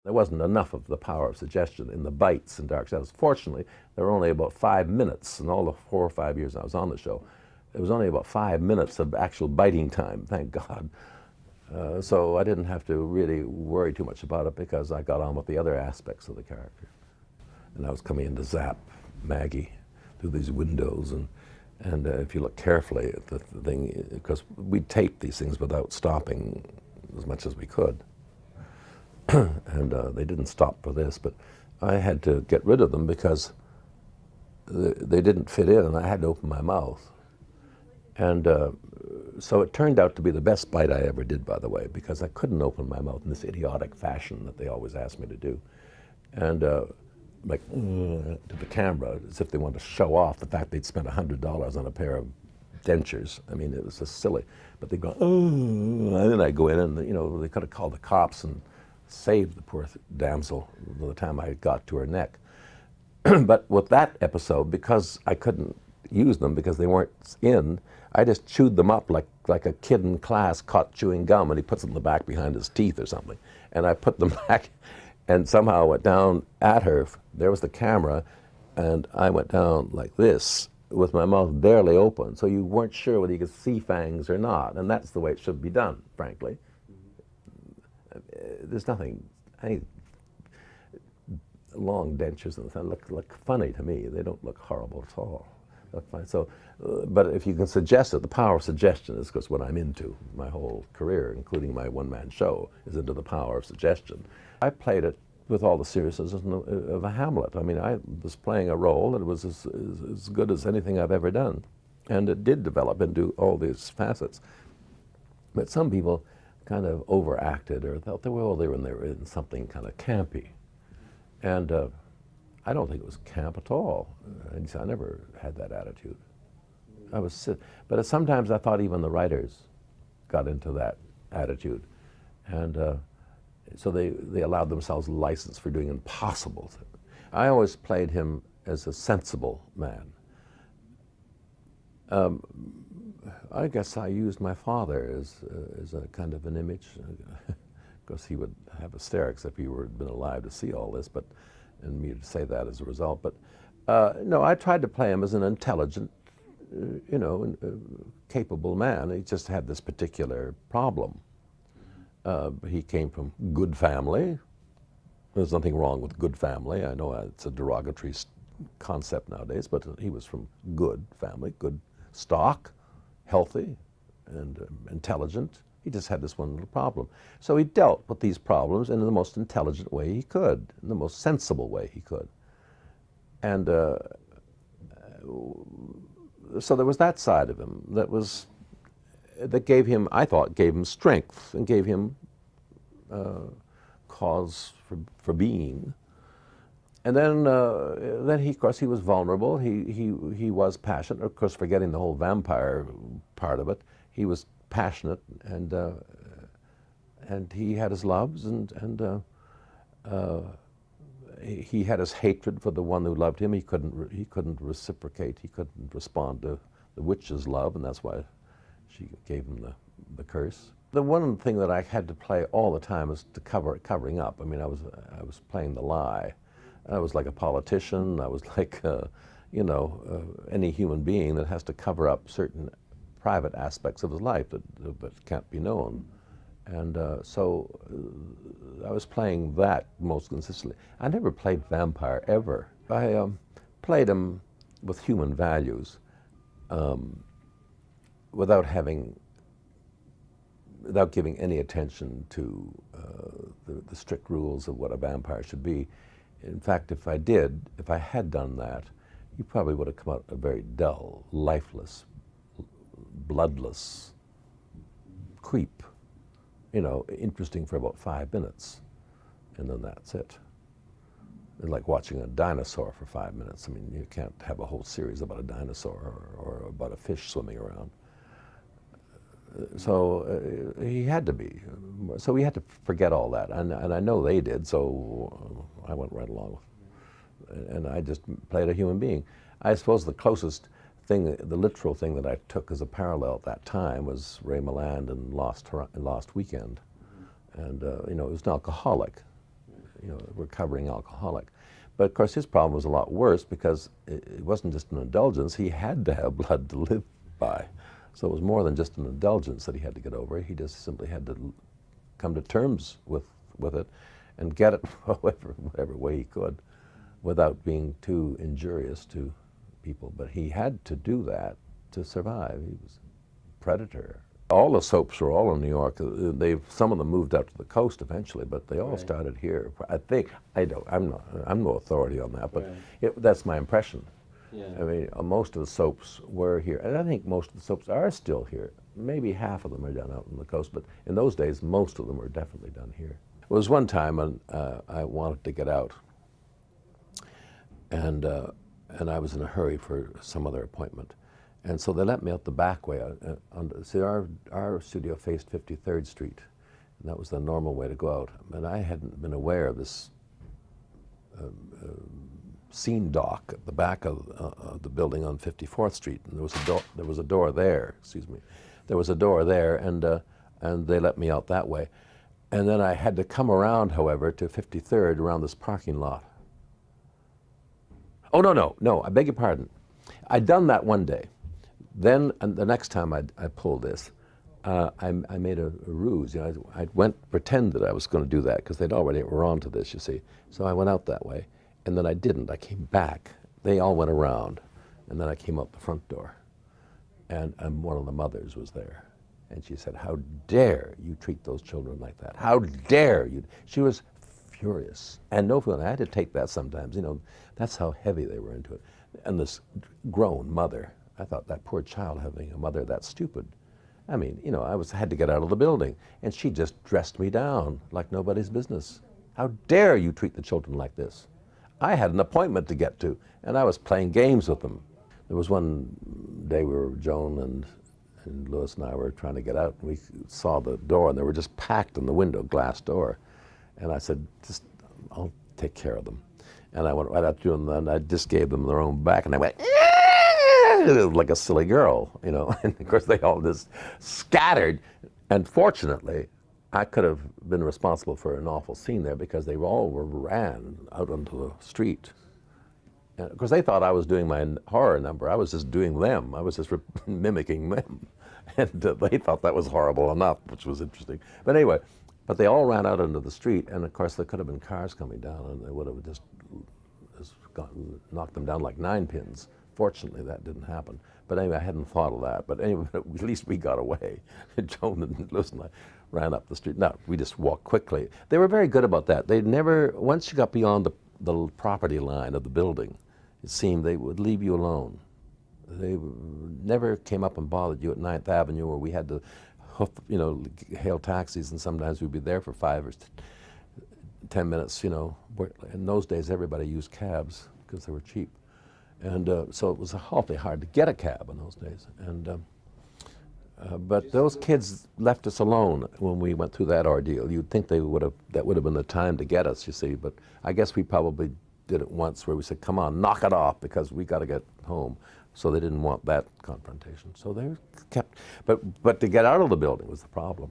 There wasn't enough of the power of suggestion in the bites in Dark Shadows. Fortunately, there were only about 5 minutes in all the 4 or 5 years I was on the show. There was only about 5 minutes of actual biting time, thank God. So I didn't have to really worry too much about it because I got on with the other aspects of the character. And I was coming in to zap Maggie through these windows, and if you look carefully at the thing, because we taped these things without stopping as much as we could. And they didn't stop for this, but I had to get rid of them because they didn't fit in, and I had to open my mouth. And so it turned out to be the best bite I ever did, by the way, because I couldn't open my mouth in this idiotic fashion that they always asked me to do. And like to the camera, as if they wanted to show off the fact they'd spent $100 on a pair of dentures. I mean, it was just silly. But they'd go, oh, and then I'd go in and, you know, they could have called the cops and saved the poor damsel by the time I got to her neck. But with that episode, because I couldn't use them because they weren't in, I just chewed them up like a kid in class caught chewing gum, and he puts them in the back behind his teeth or something. And I put them back and somehow went down at her. There was the camera, and I went down like this with my mouth barely open, so you weren't sure whether you could see fangs or not, and that's the way it should be done, frankly. There's nothing, any long dentures and look funny to me. They don't look horrible at all. Look fine. So, but if you can suggest it, the power of suggestion is because what I'm into. My whole career, including my one-man show, is into the power of suggestion. I played it with all the seriousness of a Hamlet. I mean, I was playing a role that was as good as anything I've ever done. And it did develop into all these facets. But some people kind of overacted or thought they were in something kind of campy. And I don't think it was camp at all. I never had that attitude. But sometimes I thought even the writers got into that attitude. And so they allowed themselves license for doing impossible things. I always played him as a sensible man. I guess I used my father as a kind of an image. Of course, he would have hysterics if he had been alive to see all this, and me to say that as a result. But no, I tried to play him as an intelligent, capable man. He just had this particular problem. He came from good family. There's nothing wrong with good family. I know it's a derogatory concept nowadays, but he was from good family, good stock, healthy and intelligent. He just had this one little problem. So he dealt with these problems in the most intelligent way he could, in the most sensible way he could. And so there was that side of him that gave him, I thought, gave him strength and gave him cause for being. And then he, of course, he was vulnerable. He was passionate. Of course, forgetting the whole vampire part of it, he was passionate, and he had his loves, and he had his hatred for the one who loved him. He couldn't reciprocate. He couldn't respond to the witch's love, and that's why she gave him the curse. The one thing that I had to play all the time was covering up. I mean, I was playing the lie. I was like a politician. I was like, any human being that has to cover up certain private aspects of his life that can't be known. And so I was playing that most consistently. I never played vampire, ever. I played him with human values without giving any attention to the strict rules of what a vampire should be. In fact, if I had done that, you probably would have come out a very dull, lifeless, bloodless creep. Interesting for about 5 minutes, and then that's it. It's like watching a dinosaur for 5 minutes. I mean, you can't have a whole series about a dinosaur or about a fish swimming around. So he had to be. So we had to forget all that, and I know they did. So I went right along with it. And I just played a human being. I suppose the closest thing, the literal thing that I took as a parallel at that time was Ray Milland in Lost Weekend, and it was an alcoholic, recovering alcoholic. But of course, his problem was a lot worse because it wasn't just an indulgence. He had to have blood to live by. So it was more than just an indulgence that he had to get over. He just simply had to come to terms with it and get it whatever way he could without being too injurious to people. But he had to do that to survive. He was a predator. All the soaps were all in New York. Some of them moved out to the coast eventually, but they all started here. I think I'm no authority on that, but that's my impression. Yeah. I mean, most of the soaps were here, and I think most of the soaps are still here. Maybe half of them are done out on the coast, but in those days, most of them were definitely done here. It was one time when I wanted to get out, and I was in a hurry for some other appointment. And so they let me out the back way. See, our studio faced 53rd Street, and that was the normal way to go out. And I hadn't been aware of this scene dock at the back of the building on 54th Street. And there was a door there. Excuse me. There was a door there, and they let me out that way. And then I had to come around, however, to 53rd around this parking lot. Oh no! I beg your pardon. I'd done that one day. Then the next time I pulled this, I made a ruse. I pretended I was going to do that because they'd already were on to this, you see. So I went out that way, and then I didn't. I came back. They all went around, and then I came out the front door, and one of the mothers was there, and she said, "How dare you treat those children like that? How dare you?" She was furious, and no feeling. I had to take that sometimes. That's how heavy they were into it. And this grown mother. I thought, that poor child having a mother that stupid. I mean, I had to get out of the building, and she just dressed me down like nobody's business. How dare you treat the children like this? I had an appointment to get to, and I was playing games with them. There was one day Joan and Louis and I were trying to get out, and we saw the door, and they were just packed in the window, glass door. And I said, I'll take care of them. And I went right up to them, and I just gave them their own back, and they went, like a silly girl, and of course they all just scattered. And fortunately, I could have been responsible for an awful scene there because they all ran out onto the street. And of course they thought I was doing my horror number. I was just doing them. I was just mimicking them. And they thought that was horrible enough, which was interesting. But anyway, they all ran out into the street, and of course there could have been cars coming down, and they would have just knocked them down like 9 pins. Fortunately, that didn't happen. But anyway, I hadn't thought of that. But anyway, at least we got away. Joan and Louis and I ran up the street. No, we just walked quickly. They were very good about that. They never, once you got beyond the property line of the building, it seemed they would leave you alone. They never came up and bothered you at 9th Avenue, where we had to hail taxis, and sometimes we'd be there for 5 or 10 minutes, In those days, everybody used cabs because they were cheap. And so it was awfully hard to get a cab in those days. And but those kids left us alone when we went through that ordeal. You'd think that would have been the time to get us, you see. But I guess we probably did it once where we said, "Come on, knock it off," because we got to get home. So they didn't want that confrontation. So they kept. But to get out of the building was the problem.